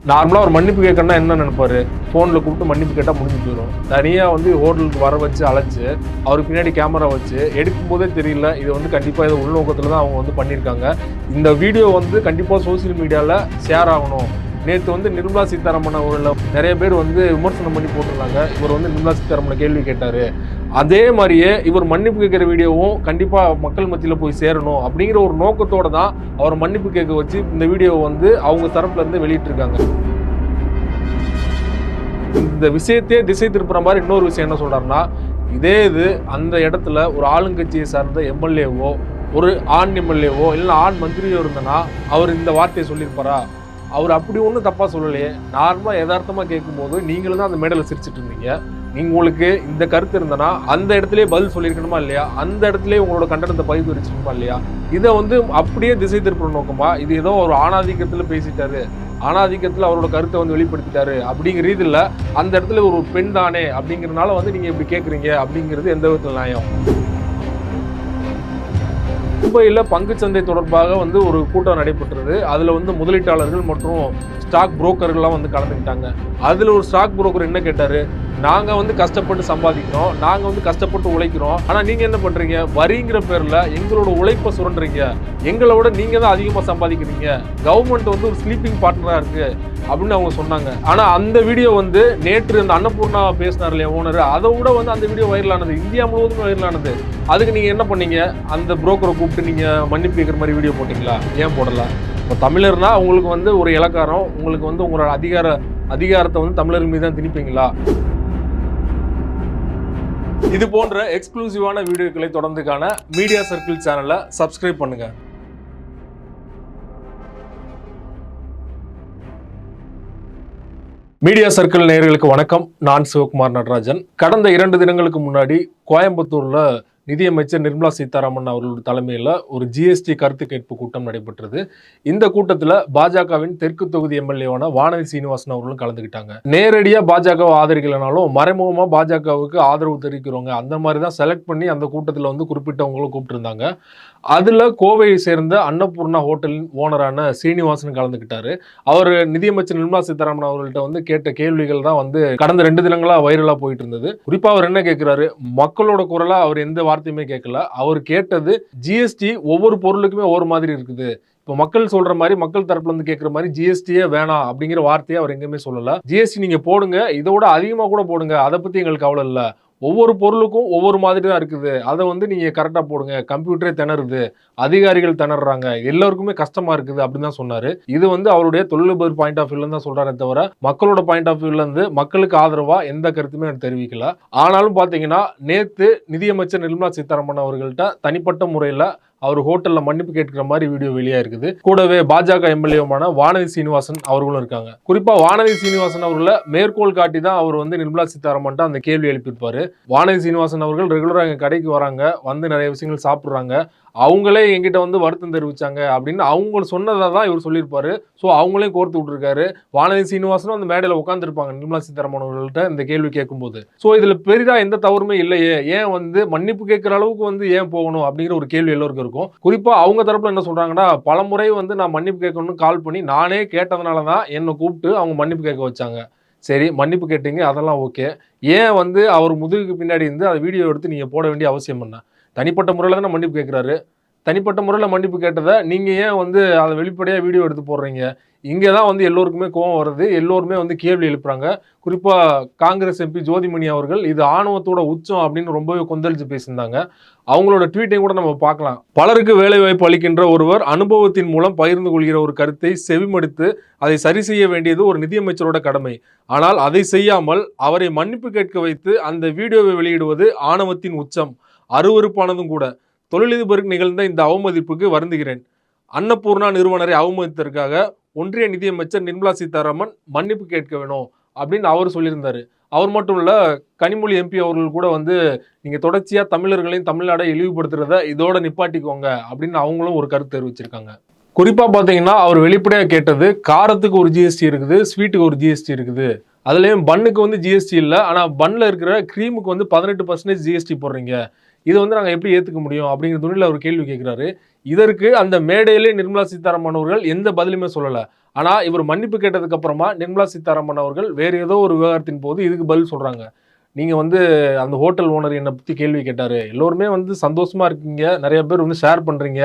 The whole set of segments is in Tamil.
நார்மலாக ஒரு மன்னிப்பு கேட்கணும்னா என்ன நினைப்பாரு, ஃபோனில் கூப்பிட்டு மன்னிப்பு கேட்டால் முடிஞ்சு போயிடும். தனியாக வந்து ஹோட்டலுக்கு வர வச்சு அழைச்சி அவருக்கு பின்னாடி கேமரா வச்சு எடுக்கும் போதே தெரியல இது வந்து கண்டிப்பாக இதை உள்நோக்கத்தில் தான் அவங்க வந்து பண்ணியிருக்காங்க. இந்த வீடியோ வந்து கண்டிப்பாக சோசியல் மீடியாவில் ஷேர் ஆகணும். நேற்று வந்து நிர்மலா சீதாராமன் அவர்கள் நிறைய பேர் வந்து விமர்சனம் பண்ணி போட்டிருந்தாங்க. இவர் வந்து நிர்மலா சீதாராமனை கேள்வி கேட்டார். அதே மாதிரியே இவர் மன்னிப்பு கேட்குற வீடியோவும் கண்டிப்பாக மக்கள் மத்தியில் போய் சேரணும் அப்படிங்கிற ஒரு நோக்கத்தோடு தான் அவர் மன்னிப்பு கேட்க வச்சு இந்த வீடியோவை வந்து அவங்க தரப்புலேருந்து வெளியிட்டிருக்காங்க. இந்த விஷயத்தையே திசை திருப்புற மாதிரி இன்னொரு விஷயம் என்ன சொல்கிறாருன்னா, இது அந்த இடத்துல ஒரு ஆளுங்கட்சியை சார்ந்த எம்எல்ஏவோ ஒரு ஆண் எம்எல்ஏவோ இல்லை ஆண் மந்திரியோ இருந்தனா அவர் இந்த வார்த்தையை சொல்லியிருப்பாரா? அவர் அப்படி ஒன்றும் தப்பாக சொல்லலையே. நார்மலாக யதார்த்தமாக கேட்கும்போது நீங்களும் தான் அந்த மேடையில் சிரிச்சிட்டு இருந்தீங்க. உங்களுக்கு இந்த கருத்து இருந்தனா அந்த இடத்துலயே பதில் சொல்லியிருக்கணுமா இல்லையா? அந்த இடத்துலயே உங்களோட கண்டனத்தை பதிவு வச்சிருக்கணுமா இல்லையா? இதை வந்து அப்படியே திசை திருப்புற நோக்கமா? இது ஏதோ ஒரு ஆணாதிக்கத்தில் பேசிட்டாரு, ஆணாதிக்கத்தில் அவரோட கருத்தை வந்து வெளிப்படுத்திட்டாரு அப்படிங்கிற ரீதியில் அந்த இடத்துல ஒரு பெண் தானே அப்படிங்கிறதுனால வந்து நீங்கள் இப்படி கேட்குறீங்க அப்படிங்கிறது எந்த விதத்தில் நியாயம்? மும்பையில் பங்குச்சந்தை தொடர்பாக வந்து ஒரு கூட்டம் நடைபெற்றது. அதில் வந்து முதலீட்டாளர்கள் மற்றும் ஸ்டாக் புரோக்கர்கள்லாம் வந்து கலந்துக்கிட்டாங்க. அதில் ஒரு ஸ்டாக் புரோக்கர் என்ன கேட்டார், நாங்கள் வந்து கஷ்டப்பட்டு சம்பாதிக்கிறோம், நாங்கள் வந்து கஷ்டப்பட்டு உழைக்கிறோம், ஆனால் நீங்கள் என்ன பண்ணுறீங்க, வரிங்கிற பேரில் எங்களோட உழைப்பை சுரண்டுறீங்க, எங்களை விட நீங்கள் தான் அதிகமாக சம்பாதிக்கிறீங்க, கவர்மெண்ட் வந்து ஒரு ஸ்லீப்பிங் பார்ட்னராக இருக்குது அப்படின்னு அவங்க சொன்னாங்க. ஆனால் அந்த வீடியோ வந்து நேற்று அந்த அன்னபூர்ணா பேசினார் இல்லையா ஓனர், அதை விட வந்து அந்த வீடியோ வைரலானது, இந்தியா முழுவதும் வைரலானது. அதுக்கு நீங்கள் என்ன பண்ணீங்க, அந்த புரோக்கரை கூப்பிட்டு நீங்கள் மன்னிப்பு கேட்குற மாதிரி வீடியோ போட்டிங்களா? ஏன் போடலாம்? இப்போ தமிழர்னா உங்களுக்கு வந்து ஒரு இலக்காரம், உங்களுக்கு வந்து உங்களோட அதிகாரத்தை வந்து தமிழர்கள் மீது தான் திணிப்பீங்களா? இது போன்ற எக்ஸ்க்ளூசிவான வீடியோக்களை தொடர்ந்து காண மீடியா சர்க்கிள் சேனலை சப்ஸ்கிரைப் பண்ணுங்க. மீடியா சர்க்கிள் நேயர்களுக்கு வணக்கம். நான் சிவகுமார் நடராஜன். கடந்த 2 தினங்களுக்கு முன்னாடி கோயம்புத்தூர்ல நிதியமைச்சர் நிர்மலா சீதாராமன் அவர்களோட தலைமையில் ஒரு ஜிஎஸ்டி கருத்து கேட்பு கூட்டம் நடைபெற்றது. இந்த கூட்டத்தில் பாஜகவின் தெற்கு தொகுதி எம்எல்ஏவான வானதி சீனிவாசன் அவர்களும் கலந்துக்கிட்டாங்க. நேரடியாக பாஜகவை ஆதரிக்கலனாலும் மறைமுகமாக பாஜகவுக்கு ஆதரவு தெரிவிக்கிறவங்க அந்த மாதிரி தான் செலக்ட் பண்ணி அந்த கூட்டத்தில் வந்து குறிப்பிட்டவங்களும் கூப்பிட்டுருந்தாங்க. அதில் கோவையை சேர்ந்த அன்னபூர்ணா ஹோட்டலின் ஓனரான சீனிவாசன் கலந்துக்கிட்டாரு. அவர் நிதியமைச்சர் நிர்மலா சீதாராமன் அவர்கள்ட்ட வந்து கேட்ட கேள்விகள் தான் வந்து கடந்த 2 தினங்களாக வைரலாக போயிட்டு இருந்தது. குறிப்பாக அவர் என்ன கேட்கிறாரு, மக்களோட குரலா அவர் எந்த வார்த்தையுமே கேட்கல. அவர் கேட்டது ஜிஎஸ்டி ஒவ்வொரு பொருளுக்குமே ஒவ்வொரு மாதிரி இருக்குது. இப்போ மக்கள் சொல்ற மாதிரி, மக்கள் தரப்புல இருந்து கேட்கிற மாதிரி ஜிஎஸ்டியே வேணாம் அப்படிங்கிற வார்த்தையை அவர் எங்கேயுமே சொல்லல. ஜிஎஸ்டி நீங்க போடுங்க, இதோட அதிகமாக கூட போடுங்க, அதை பத்தி எங்களுக்கு கவலை இல்லை. ஒவ்வொரு பொருளுக்கும் ஒவ்வொரு மாதிரி தான் இருக்குது, அதை வந்து நீங்க கரெக்டா போடுங்க. கம்ப்யூட்டரே திணறுது, அதிகாரிகள் திணறாங்க, எல்லாருக்குமே கஷ்டமா இருக்குது அப்படின்னு தான் சொன்னாரு. இது வந்து அவருடைய தொழிலதிபர் பாயிண்ட் ஆஃப் வியூல தான் சொல்றாரே தவிர மக்களோட பாயிண்ட் ஆஃப் வியூல இருந்து மக்களுக்கு ஆதரவா எந்த கருத்துமே தெரிவிக்கல. ஆனாலும் பாத்தீங்கன்னா நேத்து நிதியமைச்சர் நிர்மலா சீதாராமன் அவர்கள்ட்ட தனிப்பட்ட முறையில அவர் ஹோட்டல்ல மன்னிப்பு கேட்கிற மாதிரி வீடியோ வெளியா இருக்குது. கூடவே பாஜக எம்எல்ஏமான வானதி சீனிவாசன் அவர்களும் இருக்காங்க. குறிப்பா வானதி சீனிவாசன் அவர்களை மேற்கோள் காட்டி தான் அவர் வந்து நிர்மலா சீதாராமன் அந்த கேள்வி எழுப்பியிருப்பாரு. வானதி சீனிவாசன் அவர்கள் ரெகுலரா எங்க கடைக்கு வராங்க, வந்து நிறைய விஷயங்கள் சாப்பிடுறாங்க, அவங்களே என்கிட்ட வந்து வருத்தம் தெரிவிச்சாங்க அப்படின்னு அவங்க சொன்னதை தான் இவர் சொல்லியிருப்பாரு. ஸோ அவங்களையும் கோர்த்து விட்டுருக்காரு. வானதி சீனிவாசனும் அந்த மேடையில் உட்காந்துருப்பாங்க நிர்மலா சீதாராமன் அவர்கள்ட்ட இந்த கேள்வி கேட்கும்போது. ஸோ இதில் பெரிதாக எந்த தவறுமே இல்லையே, ஏன் வந்து மன்னிப்பு கேட்குற அளவுக்கு வந்து ஏன் போகணும் அப்படிங்கிற ஒரு கேள்வி எல்லோருக்கும் இருக்கும். குறிப்பாக அவங்க தரப்புல என்ன சொல்றாங்கன்னா, பல முறை வந்து நான் மன்னிப்பு கேட்கணும்னு கால் பண்ணி நானே கேட்டதுனால தான் என்னை கூப்பிட்டு அவங்க மன்னிப்பு கேட்க வச்சாங்க. சரி, மன்னிப்பு கேட்டீங்க, அதெல்லாம் ஓகே. ஏன் வந்து அவர் முதுகுக்கு பின்னாடி இருந்து அதை வீடியோ எடுத்து நீங்கள் போட வேண்டிய அவசியம் என்ன? தனிப்பட்ட முறையில் தானே மன்னிப்பு கேட்குறாரு. தனிப்பட்ட முறையில் மன்னிப்பு கேட்டதை நீங்கள் ஏன் வந்து அதை வெளிப்படையாக வீடியோ எடுத்து போடுறீங்க? இங்கே தான் வந்து எல்லோருக்குமே கோவம் வருது, எல்லோருமே வந்து கேள்வி எழுப்புறாங்க. குறிப்பாக காங்கிரஸ் எம்பி ஜோதிமணி அவர்கள் இது ஆணவத்தோட உச்சம் அப்படின்னு ரொம்பவே கொந்தளிச்சு பேசியிருந்தாங்க. அவங்களோட ட்வீட்டையும் கூட நம்ம பார்க்கலாம். பலருக்கு வேலை வாய்ப்பு அளிக்கின்ற ஒருவர் அனுபவத்தின் மூலம் பகிர்ந்து கொள்கிற ஒரு கருத்தை செவிமடுத்து அதை சரி செய்ய வேண்டியது ஒரு நிதியமைச்சரோட கடமை. ஆனால் அதை செய்யாமல் அவரை மன்னிப்பு கேட்க வைத்து அந்த வீடியோவை வெளியிடுவது ஆணவத்தின் உச்சம், அருவருப்பானதும் கூட. தொழிலதிபருக்கு நிகழ்ந்த இந்த அவமதிப்புக்கு வருந்துகிறேன். அன்னபூர்ணா நிறுவனரை அவமதித்ததற்காக ஒன்றிய நிதியமைச்சர் நிர்மலா சீதாராமன் மன்னிப்பு கேட்க வேணும் அப்படின்னு அவர் சொல்லியிருந்தாரு. அவர் மட்டும் இல்ல, கனிமொழி எம்பி அவர்கள் கூட வந்து நீங்க தொடர்ச்சியா தமிழர்களையும் தமிழ்நாடை இழிவுபடுத்துறத இதோட நிப்பாட்டிக்கோங்க அப்படின்னு அவங்களும் ஒரு கருத்து தெரிவிச்சிருக்காங்க. குறிப்பா பாத்தீங்கன்னா அவர் வெளிப்படையா கேட்டது, காரத்துக்கு ஒரு ஜிஎஸ்டி இருக்குது, ஸ்வீட்டுக்கு ஒரு ஜிஎஸ்டி இருக்குது, அதுலயும் பன்னுக்கு வந்து ஜிஎஸ்டி இல்லை, ஆனா பன்ல இருக்கிற கிரீமுக்கு வந்து 18% ஜிஎஸ்டி போடுறீங்க, இதை வந்து நாங்கள் எப்படி ஏற்றுக்க முடியும் அப்படிங்கிற துணியில் அவர் கேள்வி கேட்குறாரு. இதற்கு அந்த மேடையிலே நிர்மலா சீதாராமன் அவர்கள் எந்த பதிலுமே சொல்லலை. ஆனால் இவர் மன்னிப்பு கேட்டதுக்கு அப்புறமா நிர்மலா சீதாராமன் அவர்கள் வேறு ஏதோ ஒரு விவகாரத்தின் போது இதுக்கு பதில் சொல்கிறாங்க. நீங்கள் வந்து அந்த ஹோட்டல் ஓனர் என்னை பற்றி கேள்வி கேட்டார், எல்லோருமே வந்து சந்தோஷமாக இருக்கீங்க, நிறைய பேர் வந்து ஷேர் பண்ணுறீங்க,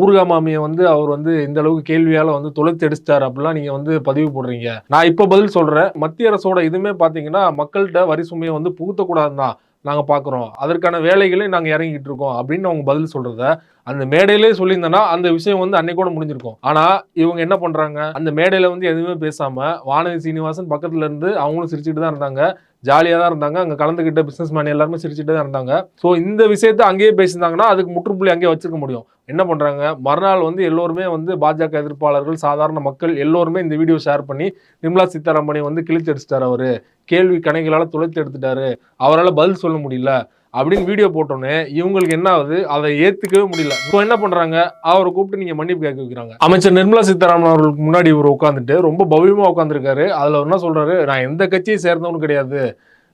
ஊர்கா மாமியை வந்து அவர் வந்து இந்த அளவுக்கு கேள்வியால் வந்து தொலைத்து அடிச்சிட்டார் அப்படிலாம் நீங்கள் வந்து பதிவு போடுறீங்க. நான் இப்போ பதில் சொல்கிறேன், மத்திய அரசோட இதுவுமே பார்த்தீங்கன்னா மக்கள்கிட்ட வரி சுமையை வந்து புகுத்தக்கூடாதுன்னு தான் நாங்கள் பார்க்குறோம், அதற்கான வேலைகளே நாங்கள் இறங்கிட்டு இருக்கோம் அப்படின்னு அவங்க பதில் சொல்கிறத அந்த மேடையிலே சொல்லியிருந்தேன்னா அந்த விஷயம் வந்து அன்னைக்கு கூட முடிஞ்சிருக்கும். ஆனால் இவங்க என்ன பண்ணுறாங்க, அந்த மேடையில் வந்து எதுவுமே பேசாமல் வானதி சீனிவாசன் பக்கத்தில் இருந்து அவங்களும் சிரிச்சுட்டு தான் இருந்தாங்க, ஜாலியாக தான் இருந்தாங்க, அங்கே கலந்துக்கிட்ட பிஸ்னஸ் மேன் எல்லாருமே சிரிச்சுட்டு தான் இருந்தாங்க. ஸோ இந்த விஷயத்தை அங்கேயே பேசியிருந்தாங்கன்னா அதுக்கு முற்றுப்புள்ளி அங்கேயே வச்சிருக்க முடியும். என்ன பண்ணுறாங்க, மறுநாள் வந்து எல்லோருமே வந்து பாஜக எதிர்ப்பாளர்கள், சாதாரண மக்கள் எல்லோருமே இந்த வீடியோ ஷேர் பண்ணி நிர்மலா சீதாராமனை வந்து கிழித்து அடிச்சிட்டாரு, அவரு கேள்வி கணைகளால் துளைத்து எடுத்துட்டாரு, அவரால் பதில் சொல்ல முடியல அப்படின்னு வீடியோ போட்டோன்னே இவங்களுக்கு என்ன ஆகுது, அதை ஏற்றுக்கவே முடியல. இப்போ என்ன பண்ணுறாங்க, அவரை கூப்பிட்டு நீங்கள் மன்னிப்பு கேட்க வைக்கிறாங்க. அமைச்சர் நிர்மலா சீதாராமன் அவர்களுக்கு முன்னாடி இவர் உட்காந்துட்டு ரொம்ப பவ்யமாக உட்காந்துருக்காரு. அதில் என்ன சொல்கிறாரு, நான் எந்த கட்சியை சேர்ந்தவனு கிடையாது,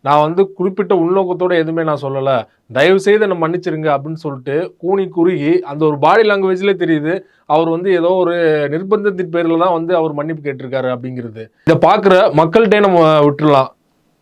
நான் வந்து குறிப்பிட்ட உள்நோக்கத்தோட எதுவுமே நான் சொல்லலை, தயவு செய்து என்னை மன்னிச்சிருங்க அப்படின்னு சொல்லிட்டு கூனி குறுகி அந்த ஒரு பாடி லாங்குவேஜ்லேயே தெரியுது அவர் வந்து ஏதோ ஒரு நிர்பந்தத்தின் பேரில் தான் வந்து அவர் மன்னிப்பு கேட்டிருக்காரு அப்படிங்கிறது. இதை பார்க்குற மக்கள்கிட்டே நம்ம விட்டுடலாம்.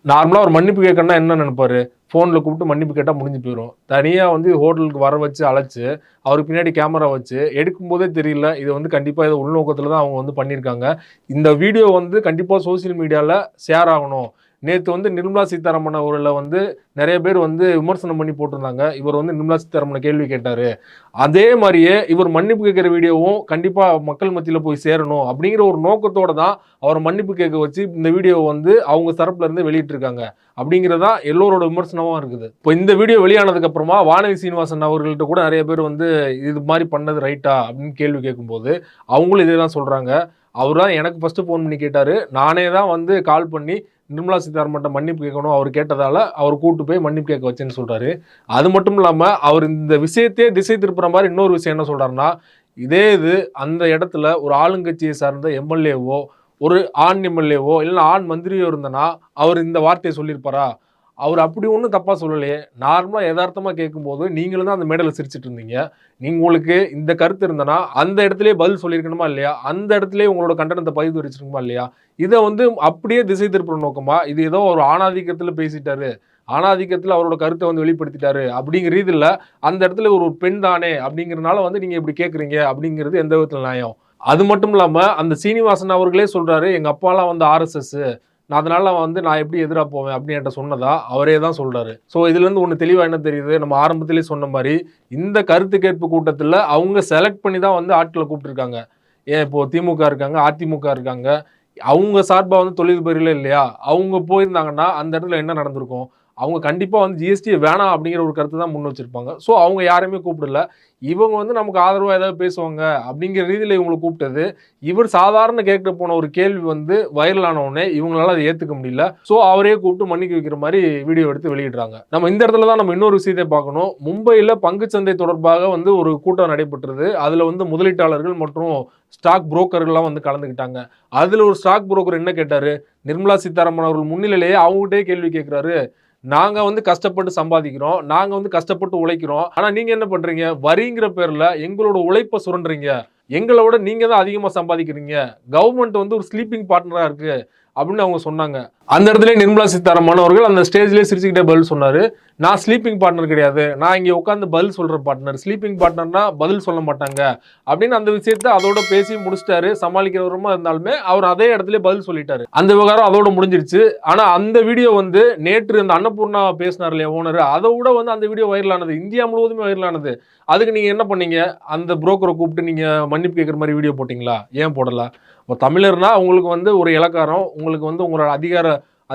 நார்மலாக ஒரு மன்னிப்பு கேட்கணும்னா என்ன நினைப்பாரு, ஃபோனில் கூப்பிட்டு மன்னிப்பு கேட்டால் முடிஞ்சு போயிடும். தனியாக வந்து ஹோட்டலுக்கு வர வச்சு அழைச்சி அவருக்கு பின்னாடி கேமரா வச்சு எடுக்கும்போதே தெரியல இது வந்து கண்டிப்பாக இதை உள்நோக்கத்தில் தான் அவங்க வந்து பண்ணியிருக்காங்க. இந்த வீடியோ வந்து கண்டிப்பாக சோசியல் மீடியாவில் ஷேர் ஆகணும். நேற்று வந்து நிர்மலா சீதாராமன் அவர்களை வந்து நிறைய பேர் வந்து விமர்சனம் பண்ணி போட்டிருந்தாங்க, இவர் வந்து நிர்மலா சீதாராமனை கேள்வி கேட்டார், அதே மாதிரியே இவர் மன்னிப்பு கேட்குற வீடியோவும் கண்டிப்பாக மக்கள் மத்தியில் போய் சேரணும் அப்படிங்கிற ஒரு நோக்கத்தோடு தான் அவர் மன்னிப்பு கேட்க வச்சு இந்த வீடியோவை வந்து அவங்க தரப்புல இருந்து வெளியிட்டிருக்காங்க அப்படிங்கிறதா எல்லோரோட விமர்சனமாக இருக்குது. இப்போ இந்த வீடியோ வெளியானதுக்கு அப்புறமா வானதி சீனிவாசன் அவர்கள்ட்ட கூட நிறைய பேர் வந்து இது மாதிரி பண்ணது ரைட்டா அப்படின்னு கேள்வி கேட்கும்போது அவங்களும் இதே தான் சொல்கிறாங்க. அவர் தான் எனக்கு ஃபஸ்ட்டு ஃபோன் பண்ணி கேட்டார், நானே தான் வந்து கால் பண்ணி நிர்மலா சீதாராமன் மன்னிப்பு கேட்கணும், அவர் கேட்டதால அவர் கூப்பிட்டு போய் மன்னிப்பு கேட்க வச்சேன்னு சொல்கிறாரு. அது மட்டும் இல்லாமல் அவர் இந்த விஷயத்தையே திசை திருப்புற மாதிரி இன்னொரு விஷயம் என்ன சொல்கிறாருன்னா, இதே இது அந்த இடத்துல ஒரு ஆளுங்கட்சியை சார்ந்த எம்எல்ஏவோ ஒரு ஆண் எம்எல்ஏவோ இல்லைன்னா ஆண் மந்திரியோ இருந்தனா அவர் இந்த வார்த்தையை சொல்லியிருப்பாரா, அவர் அப்படி ஒன்றும் தப்பாக சொல்லலையே, நார்மலாக யதார்த்தமாக கேட்கும்போது நீங்களும் தான் அந்த மேடையில் சிரிச்சிட்டு இருந்தீங்க, உங்களுக்கு இந்த கருத்து இருந்தனா அந்த இடத்துலேயே பதில் சொல்லியிருக்கணுமா இல்லையா, அந்த இடத்துலேயே உங்களோட கண்டனத்தை பதிவு வச்சிருக்கணுமா இல்லையா, இதை வந்து அப்படியே திசை திருப்புற நோக்கமா, இது ஏதோ ஒரு ஆணாதிக்கத்தில் பேசிட்டாரு, ஆணாதிக்கத்தில் அவரோட கருத்தை வந்து வெளிப்படுத்திட்டாரு அப்படிங்கிற ரீதியில் அந்த இடத்துல ஒரு பெண் தானே அப்படிங்கிறதுனால வந்து நீங்கள் இப்படி கேட்குறீங்க அப்படிங்கிறது எந்த விதத்தில் நியாயம். அது மட்டும் இல்லாமல் அந்த சீனிவாசன் அவர்களே சொல்கிறாரு, எங்கள் அப்பாலாம் வந்து ஆர்எஸ்எஸ், நான் அதனால வந்து நான் எப்படி எதிராக போவேன் அப்படின்னு என்கிட்ட சொன்னதா அவரே தான் சொல்கிறாரு. ஸோ இதுலேருந்து ஒன்று தெளிவாக என்ன தெரியுது, நம்ம ஆரம்பத்திலே சொன்ன மாதிரி இந்த கருத்து கேட்பு கூட்டத்தில் அவங்க செலக்ட் பண்ணி தான் வந்து ஆட்களை கூப்பிட்டுருக்காங்க. ஏன் இப்போது திமுக இருக்காங்க, அதிமுக இருக்காங்க, அவங்க சார்பாக வந்து தொழிலதிபர்களே இல்லையா, அவங்க போயிருந்தாங்கன்னா அந்த இடத்துல என்ன நடந்திருக்கும், அவங்க கண்டிப்பாக வந்து ஜிஎஸ்டியை வேணாம் அப்படிங்கிற ஒரு கருத்து தான் முன் வச்சிருப்பாங்க. ஸோ அவங்க யாரையுமே கூப்பிடல, இவங்க வந்து நமக்கு ஆதரவாக ஏதாவது பேசுவாங்க அப்படிங்கிற ரீதியில் இவங்களை கூப்பிட்டது. இவர் சாதாரண கேட்க போன ஒரு கேள்வி வந்து வைரல் ஆனவுடனே இவங்களால அதை ஏற்றுக்க முடியல. ஸோ அவரே கூப்பிட்டு மன்னிக்க வைக்கிற மாதிரி வீடியோ எடுத்து வெளியிடுறாங்க. நம்ம இந்த இடத்துல தான் நம்ம இன்னொரு விஷயத்தை பார்க்கணும். மும்பையில் பங்குச்சந்தை தொடர்பாக வந்து ஒரு கூட்டம் நடைபெற்றது. அதில் வந்து முதலீட்டாளர்கள் மற்றும் ஸ்டாக் புரோக்கர்கள்லாம் வந்து கலந்துக்கிட்டாங்க. அதில் ஒரு ஸ்டாக் புரோக்கர் என்ன கேட்டார், நிர்மலா சீதாராமன் அவர்கள் முன்னிலையிலேயே அவங்ககிட்டே கேள்வி கேட்குறாரு, நாங்கள் வந்து கஷ்டப்பட்டு சம்பாதிக்கிறோம், நாங்கள் வந்து கஷ்டப்பட்டு உழைக்கிறோம், ஆனால் நீங்கள் என்ன பண்ணுறீங்க, வரிங்கிற பேரில் எங்களோட உழைப்பை சுரண்டுறீங்க, எங்களை விட நீங்கள் தான் அதிகமாக சம்பாதிக்கிறீங்க, கவர்மெண்ட் வந்து ஒரு ஸ்லீப்பிங் பார்ட்னராக இருக்குது அப்படின்னு அவங்க சொன்னாங்க. அந்த இடத்துல நிர்மலா சீதாராமன் அவர்கள் அந்த ஸ்டேஜ்லேயே சிரிச்சுக்கிட்டே பதில் சொன்னார், நான் ஸ்லீப்பிங் பார்ட்னர் கிடையாது, நான் இங்கே உட்காந்து பதில் சொல்கிற பார்ட்னர், ஸ்லீப்பிங் பார்ட்னர்னா பதில் சொல்ல மாட்டாங்க அப்படின்னு அந்த விஷயத்தை அதோட பேசி முடிச்சிட்டாரு. சமாளிக்கிறவருமா இருந்தாலுமே அவர் அதே இடத்துல பதில் சொல்லிட்டாரு. அந்த விவகாரம் அதோட முடிஞ்சிருச்சு. ஆனால் அந்த வீடியோ வந்து நேற்று அந்த அன்னபூர்ணா பேசினார் இல்லையா ஓனர், அதை விட வந்து அந்த வீடியோ வைரலானது, இந்தியா முழுவதுமே வைரலானது. அதுக்கு நீங்கள் என்ன பண்ணீங்க, அந்த புரோக்கரை கூப்பிட்டு நீங்கள் மன்னிப்பு கேட்குற மாதிரி வீடியோ போட்டிங்களா, ஏன் போடலாம்? இப்போ தமிழர்னா உங்களுக்கு வந்து ஒரு இலக்காரம், உங்களுக்கு வந்து உங்களோட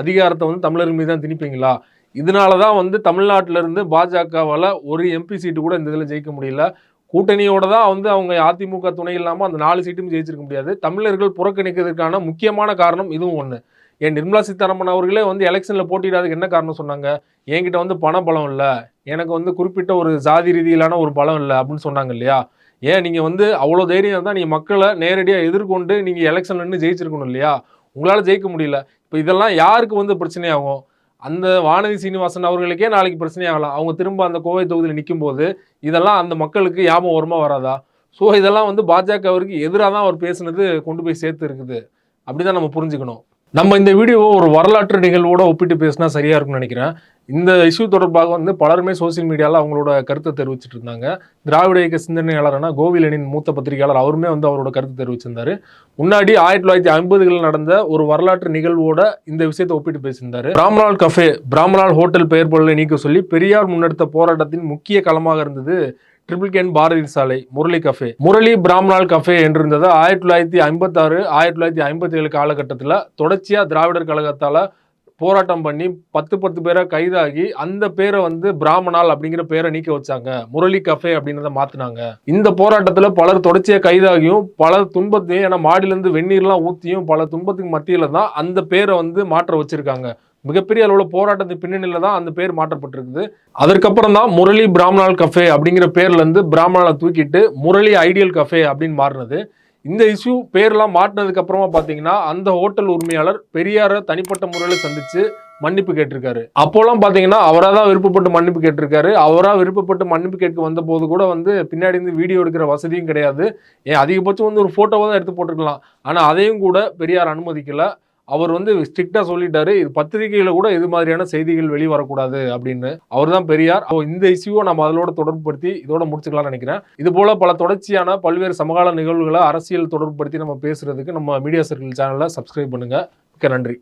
அதிகாரத்தை வந்து தமிழர் மீது தான் திணிப்பீங்களா? இதனால தான் வந்து தமிழ்நாட்டிலிருந்து பாஜகவால் ஒரு எம்பி சீட்டு கூட இந்த இதில் ஜெயிக்க முடியல. கூட்டணியோட தான் வந்து அவங்க அதிமுக துணை இல்லாமல் அந்த 4 சீட்டும் ஜெயிச்சிருக்க முடியாது. தமிழர்கள் புறக்கணிக்கிறதுக்கான முக்கியமான காரணம் இதுவும் ஒன்று. ஏன் நிர்மலா சீதாராமன் அவர்களே வந்து எலெக்ஷனில் போட்டியிடாதுக்கு என்ன காரணம் சொன்னாங்க, என்கிட்ட வந்து பண பலம் இல்லை, எனக்கு வந்து குறிப்பிட்ட ஒரு ஜாதி ரீதியிலான ஒரு பலம் இல்லை அப்படின்னு சொன்னாங்க இல்லையா? ஏன் நீங்கள் வந்து அவ்வளோ தைரியம் தான் நீங்கள் மக்களை நேரடியாக எதிர்கொண்டு நீங்கள் எலெக்ஷன் நின்று ஜெயிச்சிருக்கணும் இல்லையா? உங்களால் ஜெயிக்க முடியல. இப்போ இதெல்லாம் யாருக்கு வந்து பிரச்சனையாகும்? அந்த வானதி சீனிவாசன் அவர்களுக்கே நாளைக்கு பிரச்சனை ஆகலாம். அவங்க திரும்ப அந்த கோவை தொகுதியில் நிற்கும் போது இதெல்லாம் அந்த மக்களுக்கு ஞாபகம் வருமா வராதா? ஸோ இதெல்லாம் வந்து பாஜகவிற்கு எதிராக தான் அவர் பேசுனது கொண்டு போய் சேர்த்து இருக்குது. அப்படிதான் நம்ம புரிஞ்சுக்கணும். நம்ம இந்த வீடியோவை ஒரு வரலாற்று நிகழ்வோட ஒப்பிட்டு பேசினா சரியா இருக்கும்னு நினைக்கிறேன். இந்த இஷ்யூ தொடர்பாக வந்து பலருமே சோசியல் மீடியாவில் அவங்களோட கருத்தை தெரிவிச்சிட்டு இருந்தாங்க. திராவிட இயக்க சிந்தனையாளரான கோவிலனின் மூத்த பத்திரிகையாளர் அவருமே வந்து அவரோட கருத்தை தெரிவிச்சிருந்தாரு. முன்னாடி 1950களில் நடந்த ஒரு வரலாற்று நிகழ்வோட இந்த விஷயத்தை ஒப்பிட்டு பேசியிருந்தாரு. பிராமணால் கஃபே, பிராமணால் ஹோட்டல் பெயர் பொருளை நீக்க சொல்லி பெரியார் முன்னெடுத்த போராட்டத்தின் முக்கிய களமாக இருந்தது ட்ரிபிள் கேன் பாரதி சாலை முரளி கஃபே. முரளி பிராமணால் கஃபே என்றிருந்தது 1956 1957 காலகட்டத்தில் தொடர்ச்சியா திராவிடர் கழகத்தால போராட்டம் பண்ணி 10 பேரை கைதாகி அந்த பேரை வந்து பிராமணால் அப்படிங்கிற பேரை நீக்க வச்சாங்க. முரளி கஃபே அப்படின்றத மாத்தினாங்க. இந்த போராட்டத்துல பலர் தொடர்ச்சியா கைதாகியும் பல துன்பத்தையும், ஏன்னா மாடியிலிருந்து வெந்நீர்லாம் ஊத்தியும் பல துன்பத்துக்கு மத்தியில தான் அந்த பேரை வந்து மாற்ற வச்சிருக்காங்க. மிகப்பெரிய அளவில் போராட்டத்தின் பின்னணியில தான் அந்த பேர் மாற்றப்பட்டிருக்குது. அதற்கப்புறம் தான் முரளி பிராமணால் கஃபே அப்படிங்கிற பேர்ல இருந்து பிராமணாலை தூக்கிட்டு முரளி ஐடியல் கஃபே அப்படின்னு மாறினது. இந்த இஷ்யூ பேர்லாம் மாற்றினதுக்கு அப்புறமா பாத்தீங்கன்னா அந்த ஹோட்டல் உரிமையாளர் பெரியாரை தனிப்பட்ட முறையில் சந்திச்சு மன்னிப்பு கேட்டிருக்காரு. அப்போலாம் பாத்தீங்கன்னா அவராக தான் விருப்பப்பட்டு மன்னிப்பு கேட்டிருக்காரு. அவராக விருப்பப்பட்டு மன்னிப்பு கேட்க வந்த போது கூட வந்து பின்னாடி இருந்து வீடியோ எடுக்கிற வசதியும் கிடையாது. ஏன் அதிகபட்சம் வந்து ஒரு போட்டோவை தான் எடுத்து போட்டிருக்கலாம். ஆனா அதையும் கூட பெரியார் அனுமதிக்கல. அவர் வந்து ஸ்ட்ரிக்டா சொல்லிட்டாரு, இது பத்திரிகையில கூட இது மாதிரியான செய்திகள் வெளிவரக்கூடாது அப்படின்னு. அவர் தான் பெரியார். இந்த இஷ்யூவை நம்ம அதோட தொடர்புபடுத்தி இதோட முடிச்சுக்கலாம்னு நினைக்கிறேன். இது போல பல தொடர்ச்சியான பல்வேறு சமகால நிகழ்வுகளை அரசியல் தொடர்புபடுத்தி நம்ம பேசுறதுக்கு நம்ம மீடியா சர்க்கிள் சேனலை சப்ஸ்கிரைப் பண்ணுங்க. மிக்க நன்றி.